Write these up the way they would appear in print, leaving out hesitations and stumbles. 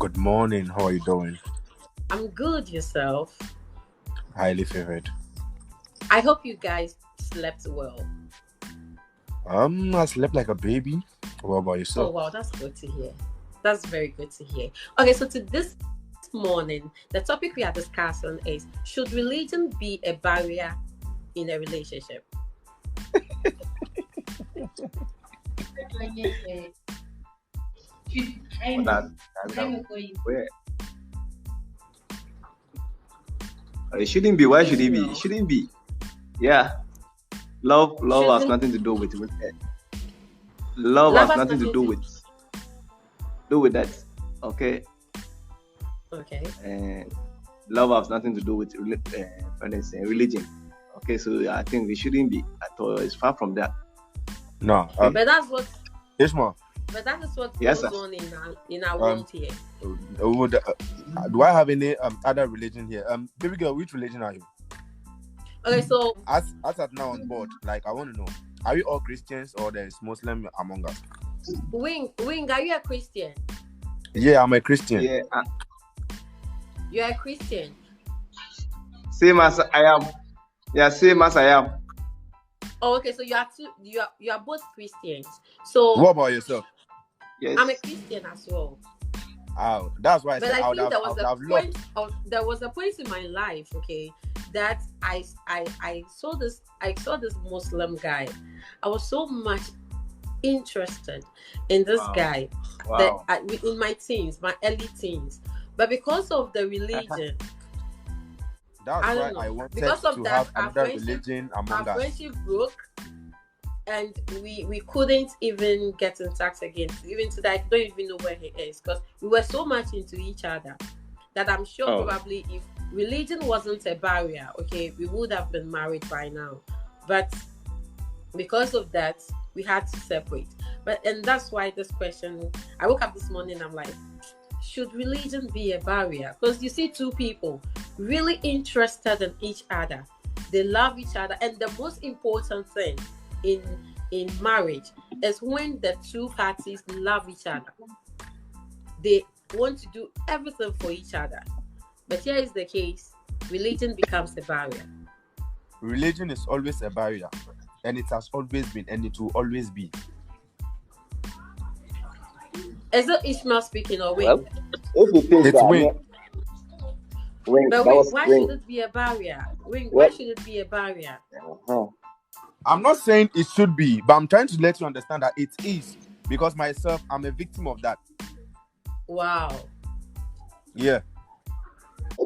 Good morning. How are you doing? I'm good, yourself. Highly favored. I hope you guys slept well. I slept like a baby. What about Oh, yourself? wow, that's good to hear. That's very good to hear. Okay, so to this morning, the topic we are discussing is, should religion be a barrier in a relationship? Where? It shouldn't be. Why should it be? Ishmael. It shouldn't be. Yeah. Love has Shouldn't- nothing to do with it. Love has nothing to do with that. Okay. Okay. And love has nothing to do with religion. Okay, so I think it shouldn't be at all. It's far from that. No. But that's what. Ishmael, But that is what Yes, goes sir. on in our world here. do I have any other religion here? Baby girl, which religion are you? Okay, so As at now on board, like I want to know, are we all Christians or there's Muslim among us? Wing, are you a Christian? Yeah, I'm a Christian. Yeah. You're a Christian. Same as I am. Yeah, same as I am. Oh, okay. So you are both Christians. So What about yourself? Yes. I'm a Christian as well. Oh, that's why I But said I I would think have there was a point in my life, okay, that I saw this Muslim guy. I was so much interested in this guy Wow. that in my early teens. But because of the religion, That's I why don't know. I wanted Because of to that, have our another friendship- religion among our us. friendship broke, and we couldn't even get in touch again. Even today, I don't even know where he is, because we were so much into each other that I'm sure probably if religion wasn't a barrier, okay, we would have been married by now. But because of that, we had to separate. And that's why this question, I woke up this morning, I'm like, should religion be a barrier? Because you see two people really interested in each other. They love each other. And the most important thing in marriage is when the two parties love each other. They want to do everything for each other. But here is the case, religion becomes a barrier. Religion is always a barrier, and it has always been, and it will always be. Is it Ishmael speaking or Wing? Well, if you think It's that, Wing. Wing, But that Wing, was why Wing. should it be a barrier? Wing, Well- why should it be a barrier? Uh-huh. I'm not saying it should be, but I'm trying to let you understand that it is, because myself, I'm a victim of that. Wow. Yeah.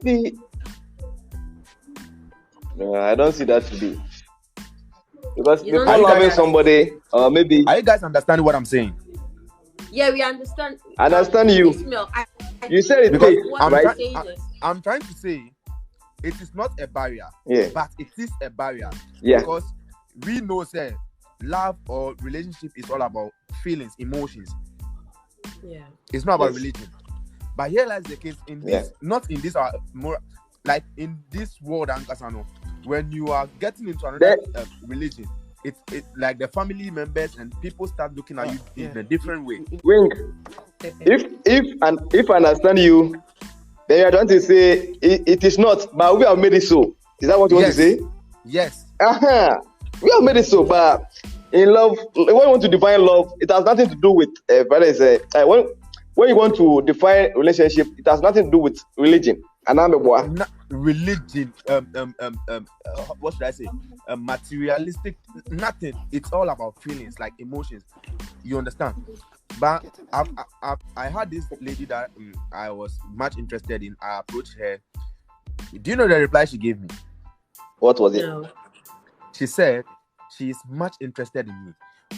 Maybe. No, I don't see that to be. Because You don't before see loving that? somebody, or maybe Are you guys understanding what I'm saying? Yeah, we understand. I understand you. Ishmael, You said it Because takes, what I'm you're right? saying is, I'm trying to say it is not a barrier, Yeah, but it is a barrier. yeah, Because we know, say, love or relationship is all about feelings, emotions. yeah. It's not about Yes. religion. But here lies the case in this, not in this, more like in this world, Ankasano, when you are getting into another religion, it's like the family members and people start looking at you in a different way. Wing. If I understand you, then you are trying to say it is not, but we have made it so. Is that what you want to say? Yes. Uh-huh. We have made it so, but in love, when you want to define love, it has nothing to do with when you want to define relationship, it has nothing to do with religion. And I'm Religion, what should I say? Materialistic, nothing. It's all about feelings, like emotions. You understand? But I had this lady that I was much interested in. I approached her. Do you know the reply she gave me? What was it? No. She said she is much interested in me,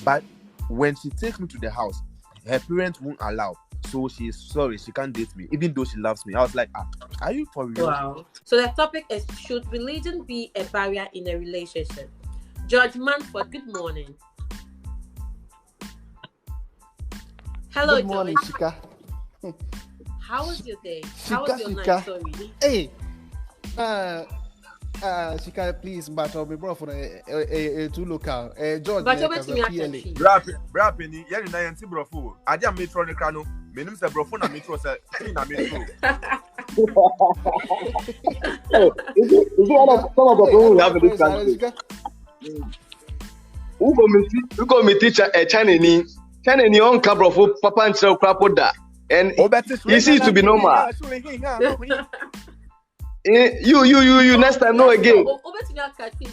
but when she takes me to the house, her parents won't allow. So she is sorry, she can't date me, even though she loves me. I was like, are you for real? Wow. So the topic is, should religion be a barrier in a relationship? George Manford, good morning. Hello, Good morning, George. Shika. How was your day? How was your Shika. night? Sorry. Hey, Shika, please, but I'll be brought for a two local. George, But you're as a waiting at PLA. the tree. Brapini, yeah, na yanti brofo. Adia metro ne krano. Meaning say bro phone na metro say na metro. Is it one of some of the people we have in this country? Who go me teach a China on cabro for papa and so crapoda. And he seems to be normal. You next time no again.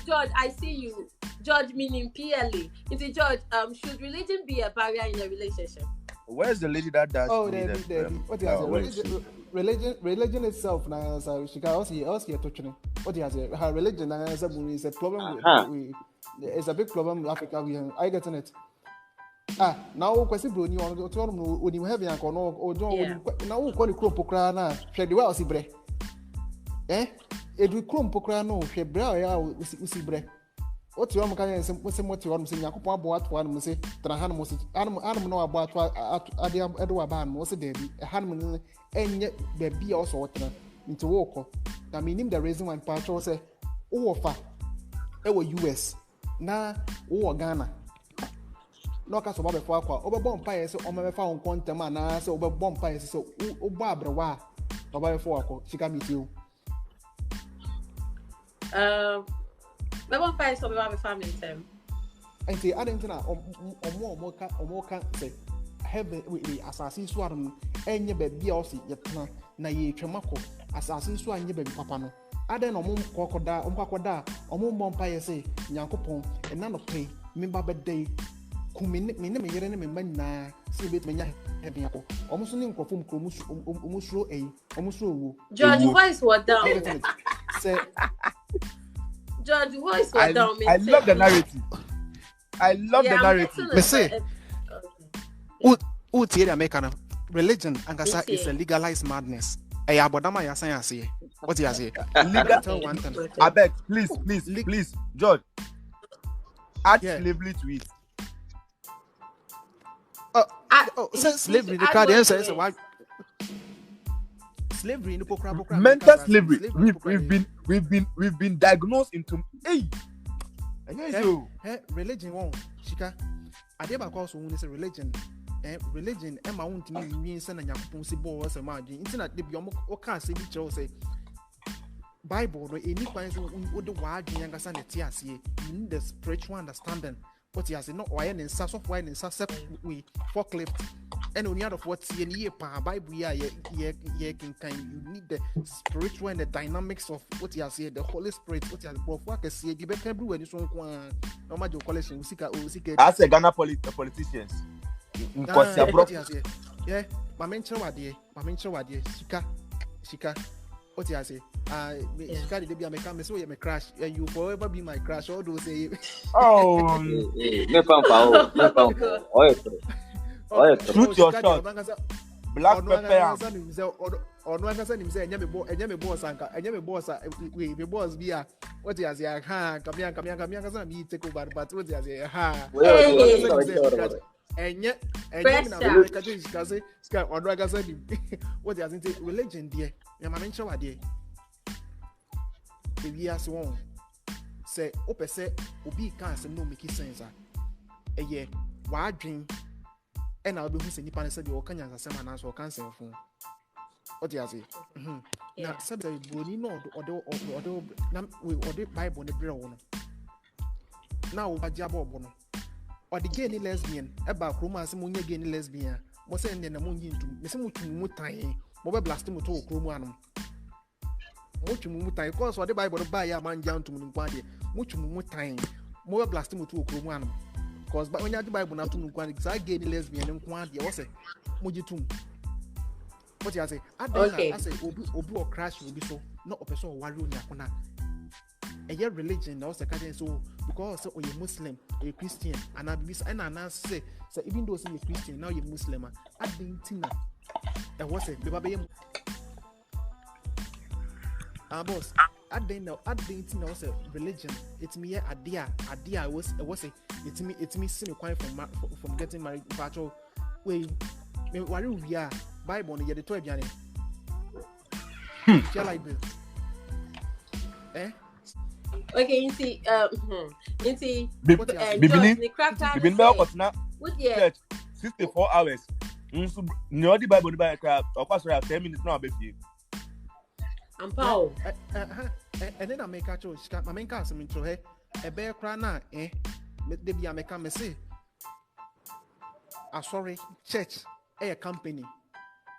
George, I see you. George meaning PLA. It's George, should religion be a barrier in a relationship? Where's the lady that does? Oh, what do you religion itself now, so she can also touching it. What do you say? Her religion is a problem. It's a big problem in Africa. I get in it. Now question bro ni on to no oni heavy anko no ojo na wo ko ni kro pokra na hwe de wa osibre edu kro pokra no hwe bra ya usibre oti wa mka yen se moti wa se yakopon abo ato anu se tra han mo se anu no abo ato ade edo wa ba mo se debi han mo enye be bia oso wotra nti wo ko na minim the reason why pa cho se wo fa e wo US na wo Ghana no ka so ba be fo akwa obebom pa ye se o me fa on kontem ana se obebom pa ye se o bo abrewa to ba be fo akwa sika mitio me bon pa ye so be ba be family tem enti adentina omo ka se heaven we assassin so adom enye ba bia o se yetena na ye twemako assassin so anye ba papa no aden no mo kokoda omo bompa ye se nyankopon ena no pay me ba bedai kumi me ne me yere ne me manina se bet menya heaven ako omo so ne nkofo mkro omo suro omo suro wo George voice was down say George voice was down I love the narrative. I love the narrative. Me say who tie the American religion angasa is a legalized madness. Hey, abodama ya san ase. What you say? Legal tell one thing. I beg, please, George. Add slavery to it. Since slavery, the card answer is why slavery in the pokra. Mental slavery. We've been diagnosed into religion won't. Shika. Adeba calls when say religion. Religion Emma won't mean send and yakupon si bo was a margin. Internet the o can say which say Bible or any kinds of the word younger son at TSA. You need the spiritual understanding. What he has not wine and sass of wine and sass we forklift. And on the other of what's in year pa Bible ye can you need the spiritual and the dynamics of what he has said, the Holy Spirit, what he has brought work as you be can brew and so on. No matter collection, we as a Ghana politicians. Yeah, my mention what dear, Shika. What you say? Shika the baby I so you may crash and you forever be my crash. All those say oh shoot your shot. Black pepper or no one can say and yami boss anka and yami boss we boss be what you say come here me take over but what you say and yet sky or dragon what you think religion dear ya mention what dear if you ask one say open say obi can say no make sense a year why dream and I'll be who say nipa say the okanya say man answer can say phone what you say na said the boni no or we order Bible the bread one now we jabo obo or the gay ni lesbian about romance mo nye gay ni lesbian mo say na mo nyintu me say mo tumu tan mo be blast mo to okro mu anum mo tumu tan cause or the Bible buy ya man jam tumu nkwa de mo tumu tan mo be blast mo to okro mu anum cause when you the Bible na tumu nkwa say gay ni lesbian nkwa de wo say mo jitum what you say I say obi or crash will be so not a person or worry on yakona a year religion also can so because so you're Muslim or you're Christian and I be and I say so even though you're Christian now you're Muslim I didn't think that was it baby boss I didn't think that was a religion it's me idea was it it's me seeing quite from getting married patrol wait worry we are Bible on the 12 January shall I be okay, you see, church 64 hours. No, the Bible, the Bible, of course, we have 10 minutes now, baby. I'm pow. And then I make a choice. My main cousin into her a bear crana, eh? Maybe I make a message. Sorry, church, a company.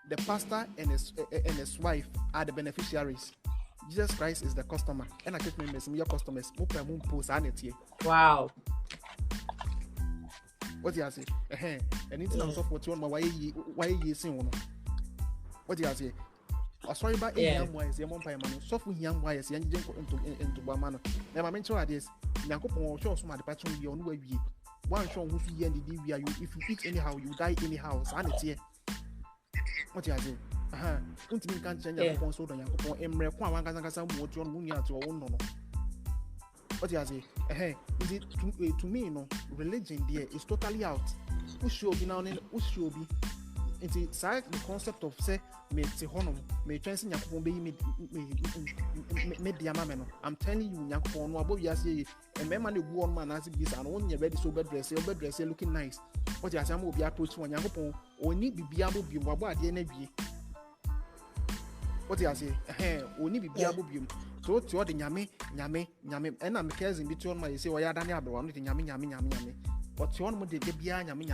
The pastor and his wife are the beneficiaries. Jesus Christ is the customer. And I get members, your customers. Wow. What do you say? And it's not so for you on my why you see one. What do you say? Sorry about young wise, your mom pay money. So for young wise, young into Bamano. Never mention this. Yanko will show some of the patron you on way. One show who's here and the DVR you. If you eat anyhow, you die anyhow. Sanity. What do you say? Continue can't change your phone so don't you Emre Kwan Kazan what John Munya to own no. What do you say? Is it to me, religion there is totally out. Who should be now who should be it's the concept of say me honum me chance Yakupon be me diamameno. I'm telling you, Yakupon no above yasi and member the one man as this and only ready so bed dress looking nice. What you say will be approach one Yakupon or need be able to be what the energy. What you say? Only be able to so to the nyame, and I'm cousin between my say, why I don't have one with yami. But you want the bia yami.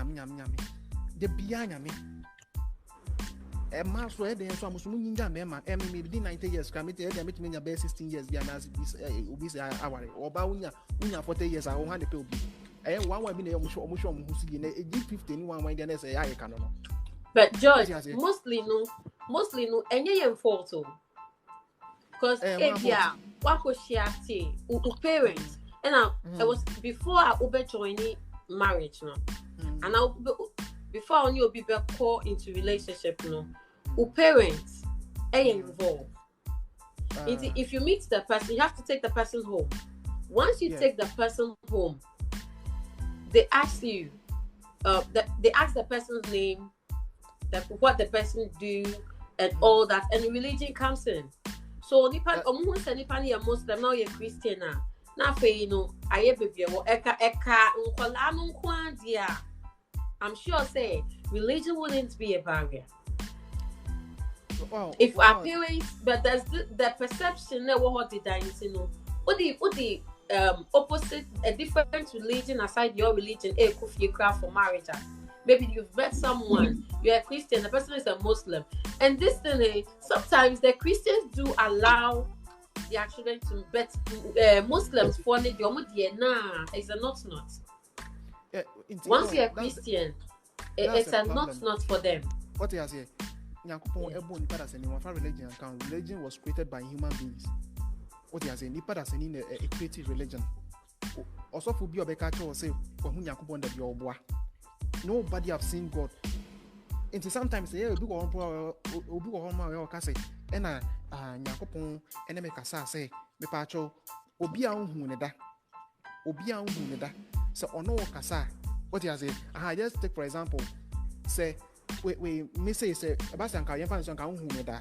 The bia yami. A mass where they are some Mema, and maybe 90 years, committed, I meet me about 16 years, the analysis obese hour, or Baunia, 40 years, I won't have the pill. And one will be a mushroom who's in a G15 one way, then I say, I can't know. But George, mostly no, and you photo. Because what was she asking? Parents, and I was before I joining marriage, no, and I before I knew be call into relationship, no, parents, involved. If you meet the person, you have to take the person home. Once you take the person home, they ask you, they ask the person's name, what the person do, and all that, and religion comes in. So nipa almost anybody a Muslim now you're Christian now you know I baby I'm sure say religion wouldn't be a barrier. If our parents, but there's the perception that what the dance you know what the opposite a different religion aside your religion could you craft for marriage. Maybe you've met someone, you're a Christian, the person is a Muslim. And this thing, sometimes the Christians do allow their children to bet Muslims for the nah, it's a not. Once you're a Christian, it's a not for them. What you say? Religion was created by human beings. What you say? Nipa that's in a creative religion. Also, for be a bekacho or say, nobody have seen God. And sometimes we do one say, and Yakopon and Mekasa say, me pacho, Obia unhuneda. So, or no Kasa. What you say? I just take for example, say, we may say, Basan Kayan Fanson Kahuneda.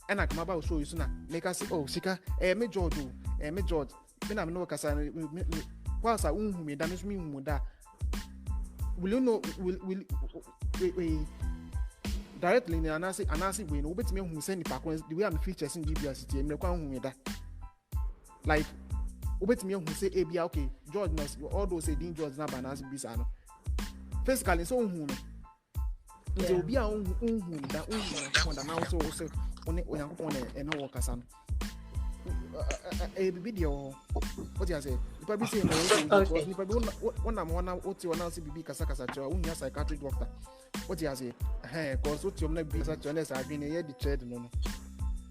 And I come about show you sooner. Make us say, oh, Sika, me George, me George. Then I'm no Kasa. Whilst I me damage me that. Will you know? Will directly in anasi we know bet me who send the background the way I'm features in DBS me kwa hu that like bet me who say abia okay George knows all those say Dean George na banasi bisa no physically so hu no nti obi a hu that na now so one oyankopon e me work asa no video what you say you probably say because you probably one oti one see bibi kasa chewa unya psychiatric doctor what you say cause oti omna bi sa chone sa adwene ye di trade no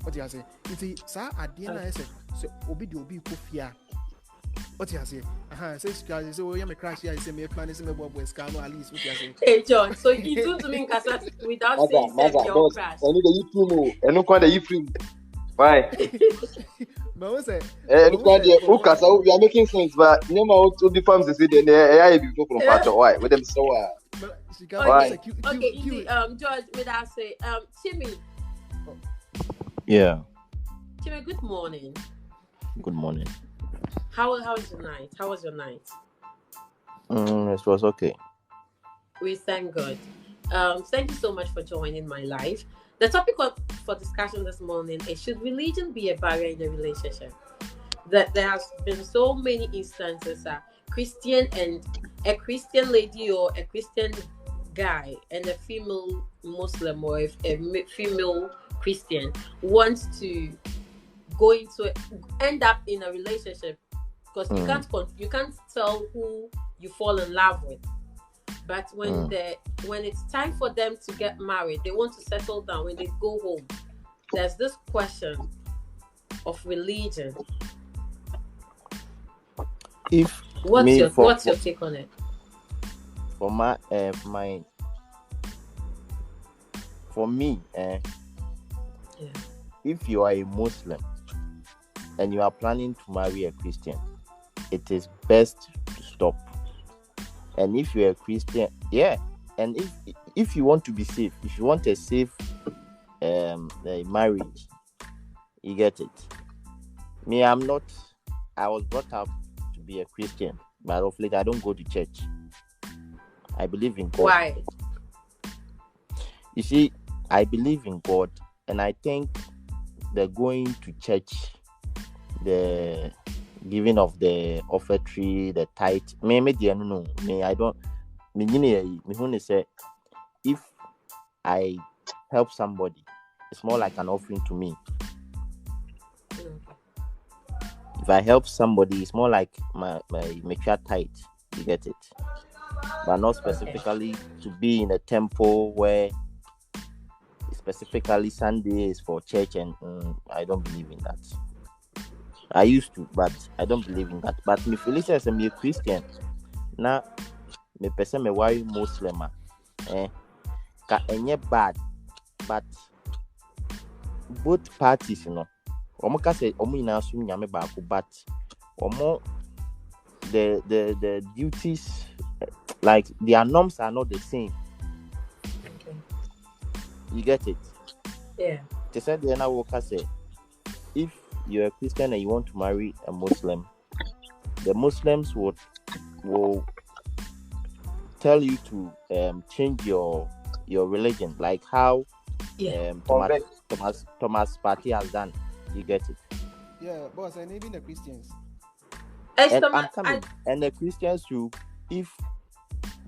what you say nti sa ade na say obi de obi kofia what you say say sika say we me crash here say me plan say me bobo scan no at least what you say hey John so you do to me kasa without saying your crash I need the you and no kwanda you free why but what say we are making sense but you know how the farms say the AI before from patch why with them so okay George may I say Timmy yeah Timmy good morning how is your night? How was your night? It was okay. We thank God. Thank you so much for joining my live. The topic for discussion this morning is, should religion be a barrier in a relationship? That there has been so many instances Christian and a Christian lady or a Christian guy and a female Muslim or a female Christian wants to end up in a relationship, because you can't tell who you fall in love with. But when it's time for them to get married, they want to settle down. When they go home, there's this question of religion. What's your take on it? For me, if you are a Muslim and you are planning to marry a Christian, it is best to stop. And if you're a Christian, and if you want to be safe, if you want a safe marriage, you get it. Me, I was brought up to be a Christian, but of late I don't go to church. I believe in God. Why? You see, I believe in God, and I think the going to church, the giving of the offertory, the tithe, say if I help somebody, it's more like an offering to me. If I help somebody, it's more like my mature tithe. You get it? But not specifically to be in a temple where specifically Sunday is for church, and I don't believe in that. I used to, but I don't believe in that. But me feel as I'm a Christian, now me person me why Muslim, ka enye bad, but both parties, omo ka say omo ina so nyame ba ko, but omo the duties, like their norms are not the same. Okay. You get it? Yeah. They said the worker say, if you're a Christian and you want to marry a Muslim, the Muslims will tell you to change your religion, like how Thomas Party has done. You get it? Yeah, boss, and even the Christians. And the Christians too, if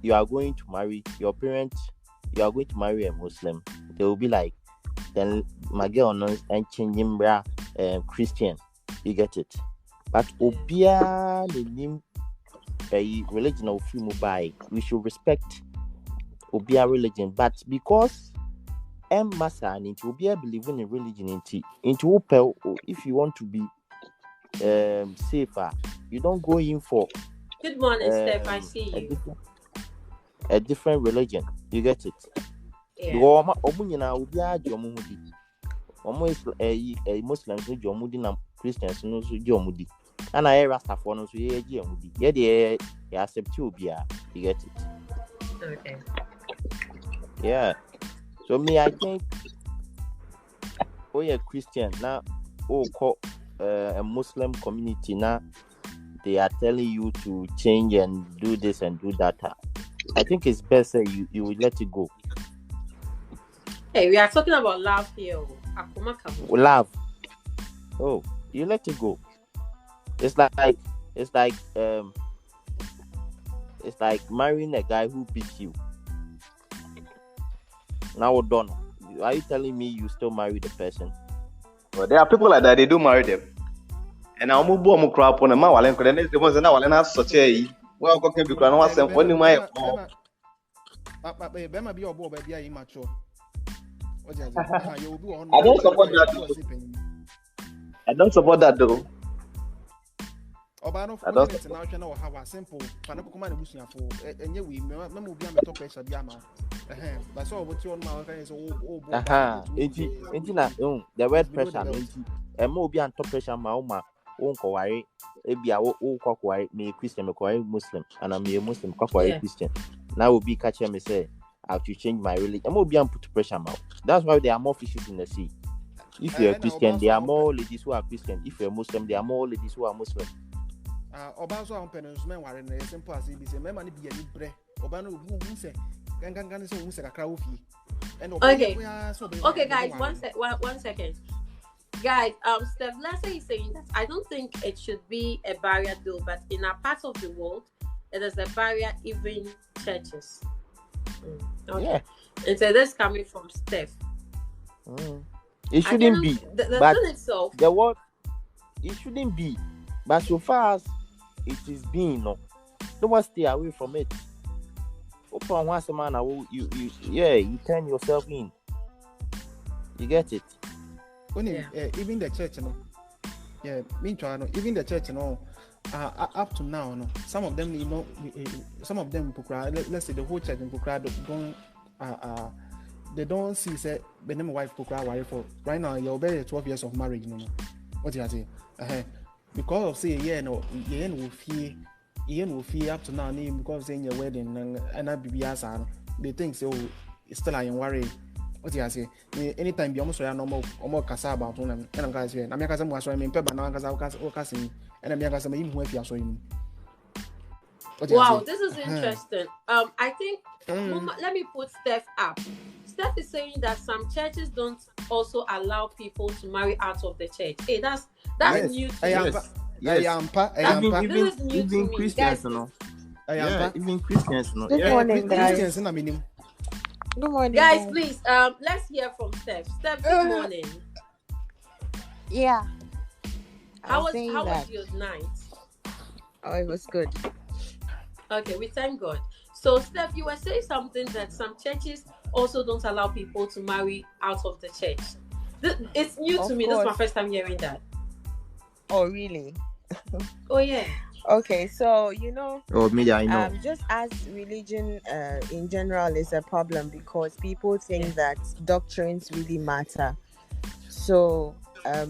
you are going to marry your parents, you are going to marry a Muslim, they will be like, then my girl and changing Christian. You get it? But obia the name a religion of free mobile, we should respect obia religion. But because massa into obia believing in religion into open, if you want to be safer, you don't go in for good morning, Steph. I see you. A different religion. You get it? Yeah. Almost a Muslims who Jomudi and Christians no Jomudi. And I Rasta for no so Jomudi. Yeah, they accept you. You get it? Okay. Yeah. So me, I think a Christian now, a Muslim community now, they are telling you to change and do this and do that. I think it's best you will let it go. Hey, we are talking about love here. Love. Oh, you let it go. It's like marrying a guy who beats you. Now done. Are you telling me you still marry the person? Well, there are people like that, they do marry them. And I'm more crap on a mawalen, because the ones that are such a well, okay, because I know what's when you might. Bema be your boy, baby, are immature. I don't support that. I don't support that though. I don't international have a simple command for and yet we will be on the top pressure. That's all what you on my is the word pressure and more be on top pressure. My worry, me Christian, Muslim, and I'm a Muslim, Christian. Now will be catching me say, I have to change my religion. I'm going to put pressure out. That's why there are more fishes in the sea. If you're a Christian, there are more ladies who are Christian. If you're a Muslim, there are more ladies who are Muslim. Obanso on penance men were in a simple as it is a man be a bread. Obano who say Okay, guys, one second. Guys, Steph Lesser is saying that I don't think it should be a barrier though, but in a part of the world, it is a barrier even churches. Okay. Yeah. And so that's coming from Steph. It shouldn't be. The but thing itself. The word, it shouldn't be. But so far as it is being, no one stay away from it. Open once a man, you turn yourself in. You get it. Even the church, even the church, up to now, some of them, let's say the whole church in Pukra they don't see say the name wife Pukra for right now. You're very 12 years of marriage, what you say? Because of say Ian will fear up to now because saying your wedding and I be they think so still I am worried. What you say? Anytime be almost no more casa about one and I'm guys here. I'm going to say I'm pepper now because I'll and I'm going to say even if you are so in. Wow, this is interesting. I think let me put Steph up. Steph is saying that some churches don't also allow people to marry out of the church. Hey, that's new to me. This is new to me. Christians, even Christians, Good morning, guys. Good morning, guys. Please, let's hear from Steph. Steph, good morning. Yeah. How was your night? Oh, it was good. Okay, we thank God. So, Steph, you were saying something that some churches also don't allow people to marry out of the church. It's new to me. This is my first time hearing that. Oh, really? Oh, yeah. Okay, so media, I know. Just as religion in general is a problem because people think that doctrines really matter. So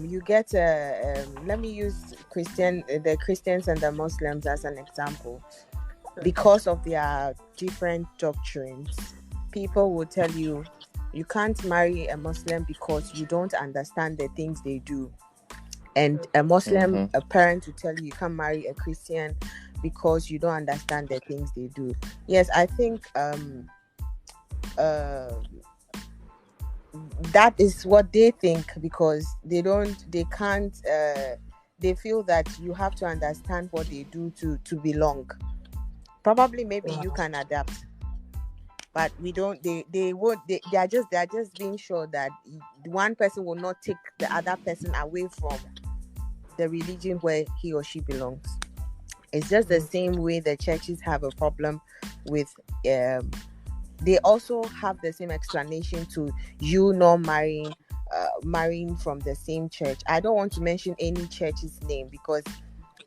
you get let me use the Christians and the Muslims as an example. Because of their different doctrines, people will tell you can't marry a Muslim because you don't understand the things they do. And a Muslim, a parent will tell you can't marry a Christian because you don't understand the things they do. Yes, I think that is what they think because they feel that you have to understand what they do to belong. Probably maybe you can adapt. But we don't. They are just being sure that one person will not take the other person away from the religion where he or she belongs. It's just the same way the churches have a problem with. They also have the same explanation to you not marrying from the same church. I don't want to mention any church's name because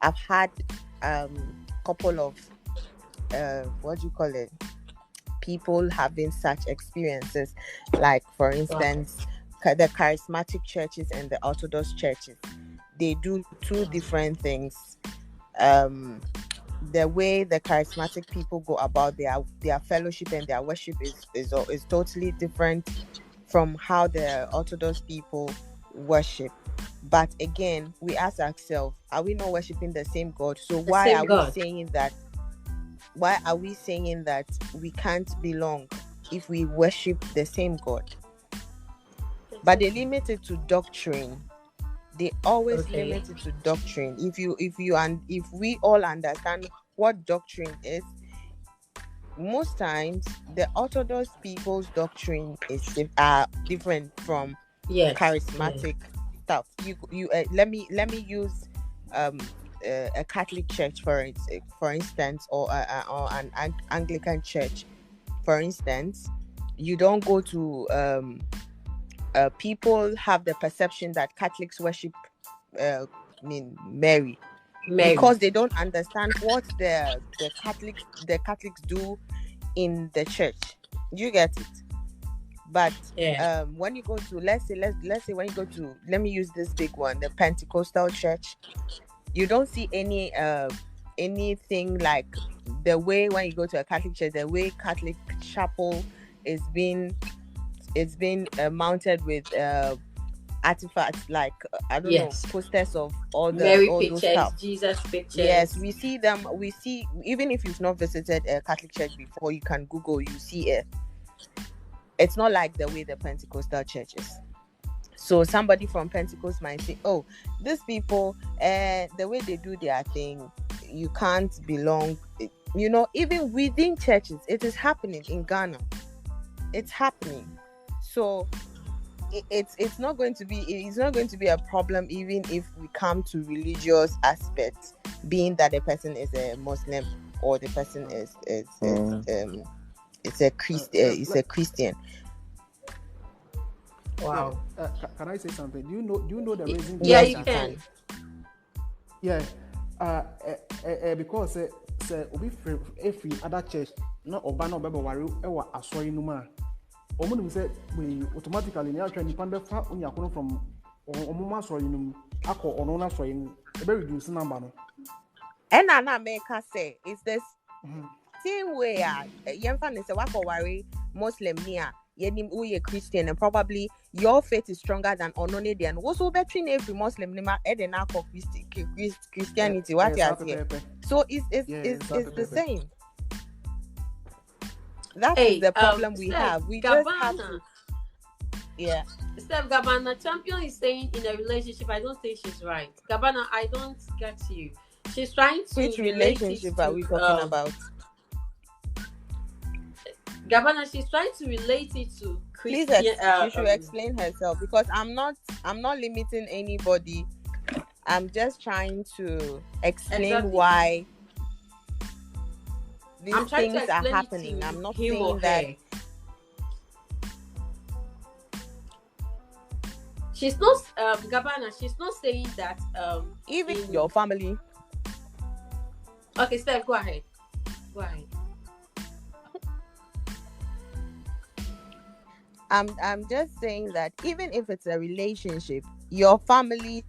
I've had couple of people having such experiences, like for instance the charismatic churches and the Orthodox churches. They do two different things. The way the charismatic people go about their fellowship and their worship is totally different from how the Orthodox people worship. But again, we ask ourselves, are we not worshiping the same God? So why are we saying that? Why are we saying that we can't belong if we worship the same God? But they limit it to doctrine. They always limit it to doctrine. If we all understand what doctrine is, most times the Orthodox people's doctrine is different from charismatic stuff. Let me use a Catholic church for instance, or an Anglican church, for instance. You don't go to people have the perception that Catholics worship Mary because they don't understand what the Catholics do in the church. You get it? But when you go to let's say when you go to, let me use this big one, the Pentecostal church, you don't see anything like the way when you go to a Catholic church, the way Catholic chapel is being mounted with artifacts like I don't Yes. know, posters of all Mary those pictures, stuff. Jesus pictures. Yes, we see them. We see, even if you've not visited a Catholic church before, you can Google. You see it. It's not like the way the Pentecostal church is. So somebody from Pentecost might say, "Oh, these people, the way they do their thing, you can't belong." You know, even within churches, it is happening in Ghana. It's happening. So it's not going to be a problem even if we come to religious aspects, being that the person is a Muslim or the person is it's a Christian. Wow. Yeah. Can I say something? Do you know the reason? Yes, you can. Yeah. Because obi every other church na oba na obeba ware ewa asori no ma. Omo nim say we automatically na atwa nipa be fa onya kono from omo ma asori no akọ ono na asori no e be reduce number no. And na make us say it's this same way yemfa ne say wako ware Muslim near yenim uye Christian, and probably your faith is stronger than onone dia no so between every Muslim nima e dey na call Christianity what you are here. So it's the same. That is the problem we have. We Gabbana, just have to. Yeah. Steph Gabbana, Champion is saying in a relationship, I don't think she's right. Gabbana, I don't get you. She's trying to. Which relationship are we talking about? Gabbana, she's trying to relate it to Christian. Please, she should explain herself, because I'm not limiting anybody. I'm just trying to explain why these things are happening. I'm not saying that. She's not Gabbana. She's not saying that even your family. Okay, Steph, go ahead. Go ahead. I'm just saying that even if it's a relationship, your family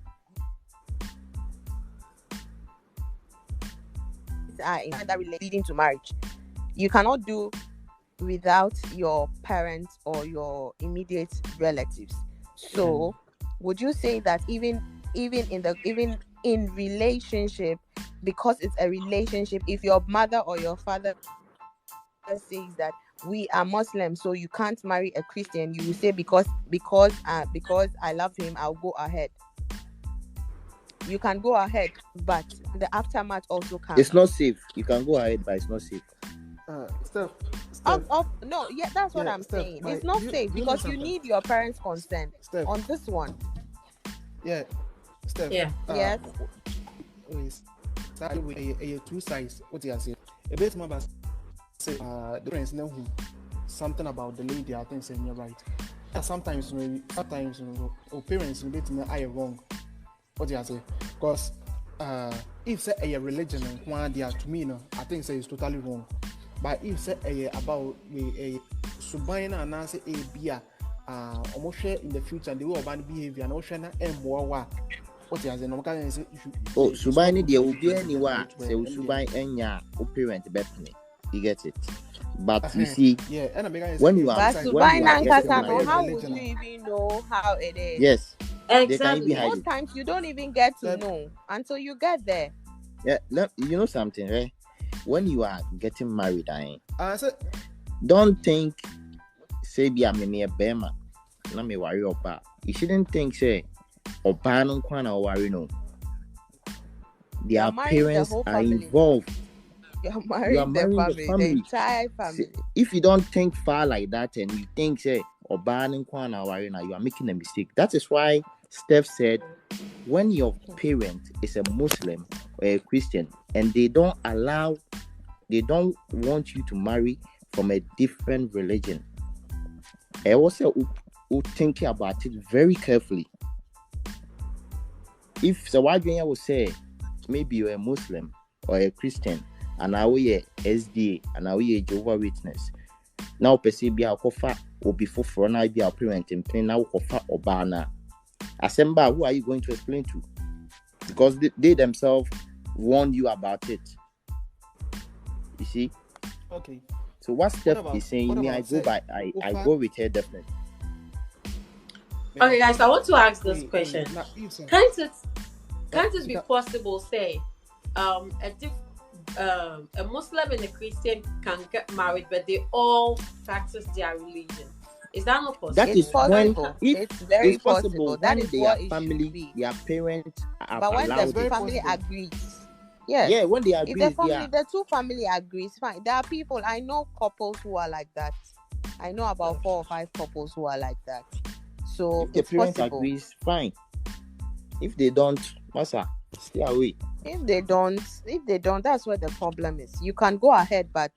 are in that leading to marriage. You cannot do without your parents or your immediate relatives. So, would you say that even in relationship, because it's a relationship, if your mother or your father says that we are Muslim, so you can't marry a Christian, you will say because I love him, I'll go ahead. You can go ahead, but the aftermath also comes. It's not safe. You can go ahead, but it's not safe. Steph. No, yeah, that's what I'm Steph, saying. It's not safe because you need your parents' consent on this one. Yeah, Steph. Yeah. Yes. Start with a two sides. What do you say? A bit more about say the parents know something about the lady. I think saying you're right. Sometimes our parents a bit more are wrong. What do you say? Because if say a religion and one they are to me, no, I think say it's totally wrong. But if say about a subina and answer a beer, almost share in the future and the way of behavior and ocean and more. What you say? No, can say oh, subina there will be anywhere. Say subina and ya parent betting. You get it. But you see, when you are how would you even know how it is? Yes. Exactly. Most times you don't even get to know until you get there. Yeah, you know something, right? When you are getting married, don't think, say, be a bema, not me worry about. You shouldn't think, say, oba no kwana or worry no. Their parents are involved. You're marrying the entire family. See, if you don't think far like that and you think, say, oba no kwana or worry now, you are making a mistake. That is why Steph said, when your parent is a Muslim or a Christian and they don't want you to marry from a different religion, I also think about it very carefully. If Sawadriya will say, maybe you're a Muslim or a Christian, and now we're SDA, and now we're Jehovah's Witness. Now, perceive be our kofa or before for now be our parent and plain now kofa or bana. Asemba, who are you going to explain to? Because they themselves warned you about it. You see? Okay. So what Steph is saying, I go with her definitely. Okay, guys, I want to ask this question. Can't it be possible, say, a Muslim and a Christian can get married, but they all practice their religion? Is that not possible? That is possible. If it's very it's possible. That is what it family, should be. their parents are But when allowed the it. family agrees, yes. Yeah, when they agree, If the family, the two family agrees, fine. There are people, I know couples who are like that. I know about 4 or 5 couples who are like that. So if the it's parents possible. agrees, fine. If they don't, massa, stay away. If they don't, that's where the problem is. You can go ahead, but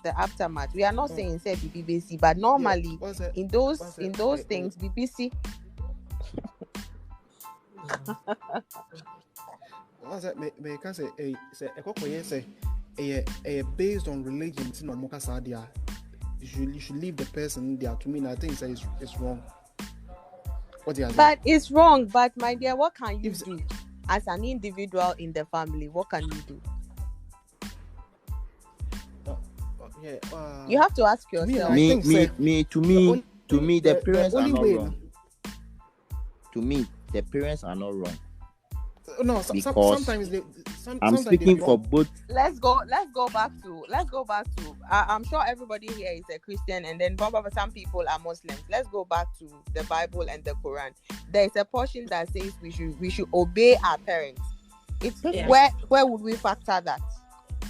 the aftermath. We are not saying say BBC, but normally in those things, BBC. What's that? Me can say based on religion. No more kasadia. You should leave the person there. To me, I think it's wrong. What do you But it's wrong. But my dear, what can you do as an individual in the family? What can you do? You have to ask yourself. To me, the parents are not wrong. To me, the parents are not wrong. No, sometimes I'm speaking for both. Let's go back to. I'm sure everybody here is a Christian, and then some people are Muslims. Let's go back to the Bible and the Quran. There is a portion that says we should obey our parents. Where would we factor that?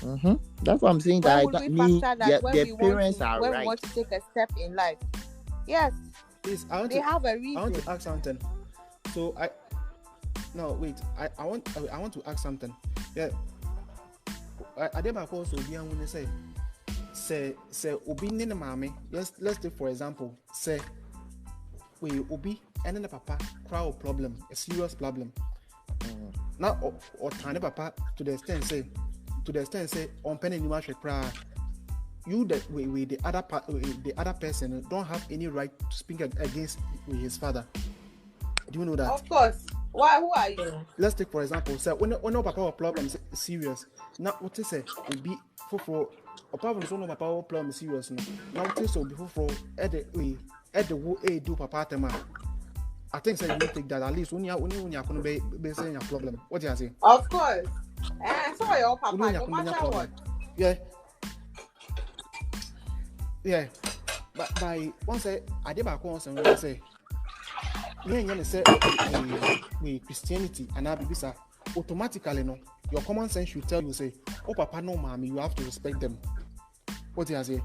Mm-hmm. That's what I'm saying. Where That would we factor that when the parents are when right. we want to take a step in life? Yes, Please, have a reason. I want to ask something. So I want to ask something. Yeah. I did my course with young when they say obi nene mami. Let's take for example. Say we obi and then the papa crowd problem, a serious problem. Now or tiny papa to the extent say on penny you must cry. You that we the other person don't have any right to speak against his father. Do you know that? Of course. Why? Who are you? Let's take for example. So when no papa problem is serious. Now what you say will be for apart from so no papa problem is serious. Now what you say will be for at the way do papa tema. I think so you take that at least when you gonna be saying your problem. What do you say? Of course. So your papa no matter what. Yeah. But by once I did my course and say you say Christianity and Abibisa automatically no your common sense should tell you say oh papa no mommy you have to respect them. What do you say?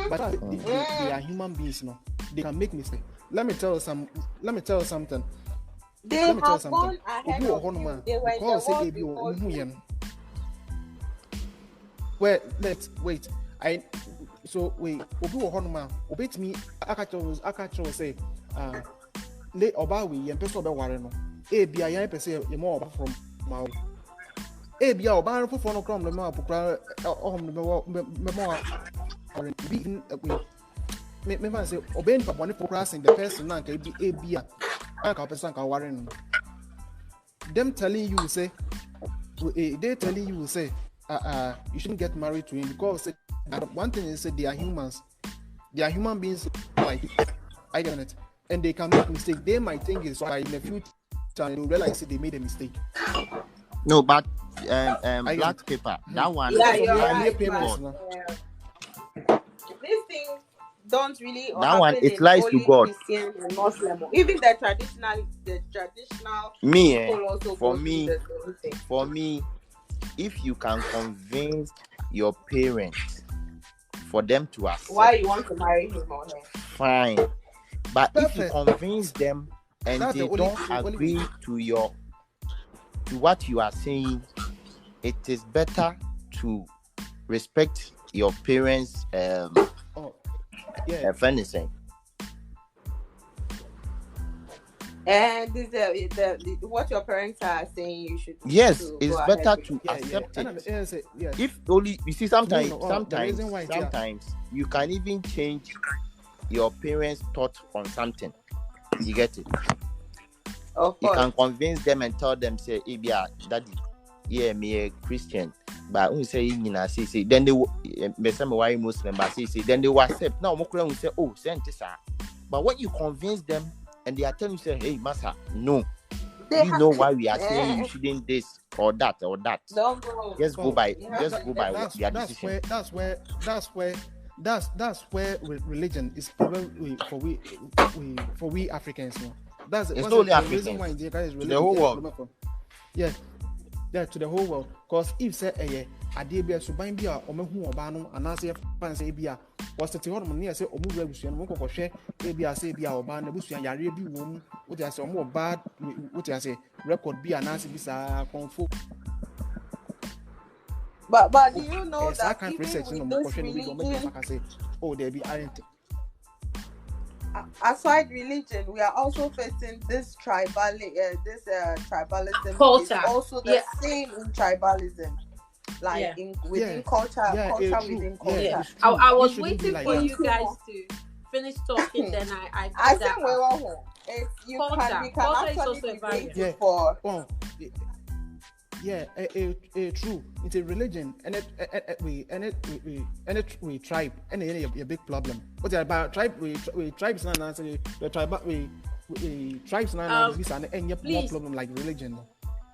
But they are human beings, no. They can make mistakes. Let me tell you something. They have gone ahead of you. They were in the world before you. Well, let's wait. Obi wo honoma obet me akacho say le oba we yen person oba ware no e bia yan person ye mo oba from ma e bia oba no fofo no krom no ma pokra ohom no me mo me man say obey ni papa ni pokra sing the person na ka e bia aka person ka ware no them telling you say they telling you say you shouldn't get married to him because one thing is that they are humans. They are human beings like I get it. And they can make mistakes. They might think it's right in the future and they'll realize that they made a mistake. No, but black paper, that one. Yeah, you're right. These things don't really that one it lies to God. Christian and Muslim. Even the traditional for me, if you can convince your parents for them to accept why you want to marry him or her, fine. But if you convince them and they don't agree to what you are saying, it is better to respect your parents' anything. And this what your parents are saying you should. Yes, it's better to accept it. If only you see sometimes you can even change your parents' thought on something. You get it? Of course. You can convince them and tell them say, "Hey, daddy, yeah, me a Christian." But when you say say then they why Muslim, but say then they will accept. Now, say, "Oh, send this." But when you convince them and they are telling you, say, hey, Master, no. They We know why we are saying you shouldn't this or that or that. Don't go. Just go by their decision. That's where religion is problem for we Africans. No? That's it's not only the Africans. reason why is religion the whole world. Yeah, to the whole world. Because if say ade bia so ban bia omehu oba no anase fan say bia was the hormone near say omu rebusuan mo kokoswe e bia say bia oba na busuan yare bi wo mu what you say omu bad what you say record bia anase bi sa konfo. But do you know that kind of research even no with this religion, say, oh, there be aren't. Aside religion, we are also facing this tribalism. Culture. Is also the same in tribalism, like within culture, within culture. I was waiting for you guys to finish talking. Then I said we can actually debate it for. True. It's a religion, and we tribe, and a big problem. What's about tribe? We tribes now answer the tribe. We tribes now this and more problem like religion.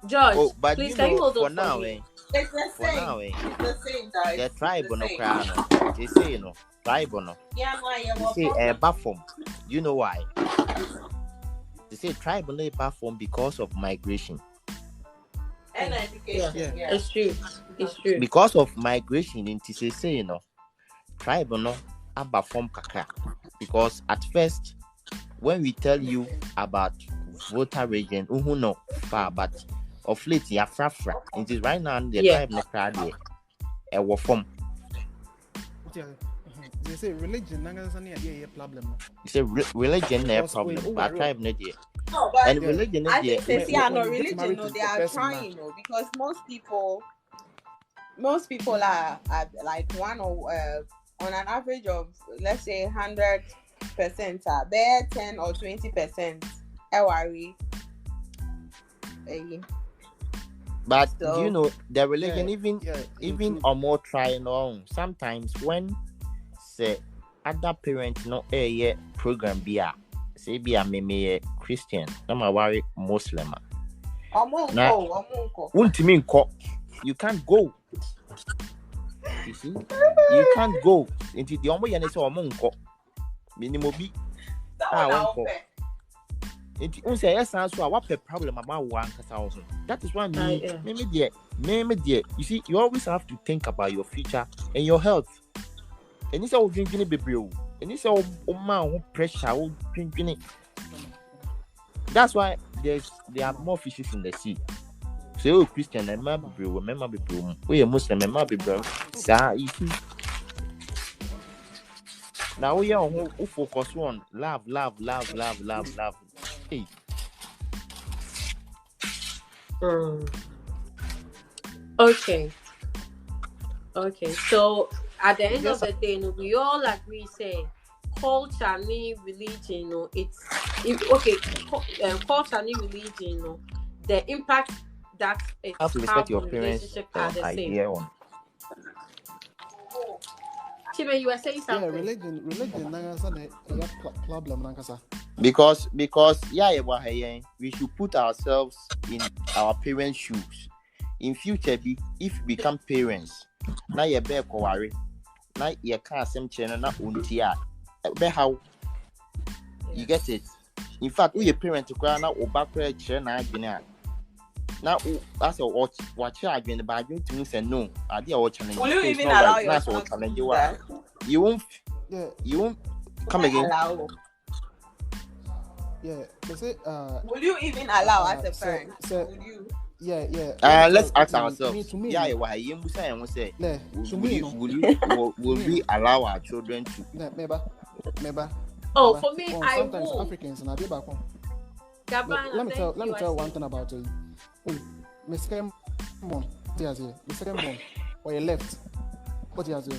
George, but please can you hold for on now, for me? It's the for same. now, It's the same, guys. The tribe no crown. They say tribe no. They say platform. You know why? They say tribe no platform because of migration. And education. Yeah. It's true. It's true. Because of migration, into say tribe no aba form kaka. Because at first, when we tell you about voter region, no far, but of late ya frafra. It is right now the tribe no crowd here. War form. They say religion a problem. You say religion a problem, but tribe no there. No, but and religion I think they see religion, no, they are trying, because most people are like one or on an average of, let's say, 100% are there, 10 or 20% worry. But so, you know, the religion even or more trying on sometimes when say other parents no program be say be a me Christian, no ma worry Muslim. You can't go. You see, you can't go into the only and say omonko. Minimum be it say yes answer what problem about one thousand. That is why maybe you see, you always have to think about your future and your health. And it's all drinking baby. And it's all pressure, all drinking. That's why there are more fishes in the sea. So Christian and remember we are Muslim and maybe bro. Now we are who focus on love. Hey. Okay. So at the end of the day, we all agree, say culture and religion, culture and religion, the impact that it have to respect your parents' idea on. Chibe, you were saying something. Yeah, religion a problem, because we should put ourselves in our parents' shoes. In future, if we become parents, now you bear worry. Now you can't same channel na untia. Be how you get it. In fact, we a parent to cry now or back chair na agina. Now that's what you are doing, but I'm going to say no. I did our challenge. Will you even allow yourself to challenge you won't come again. Yeah, they say will you even allow as a parent? Would you? Yeah. Let's ask ourselves. Will we allow our children to? Maybe. For me, I sometimes will. Africans and let me tell one thing about it. My second born, or you left. What you say?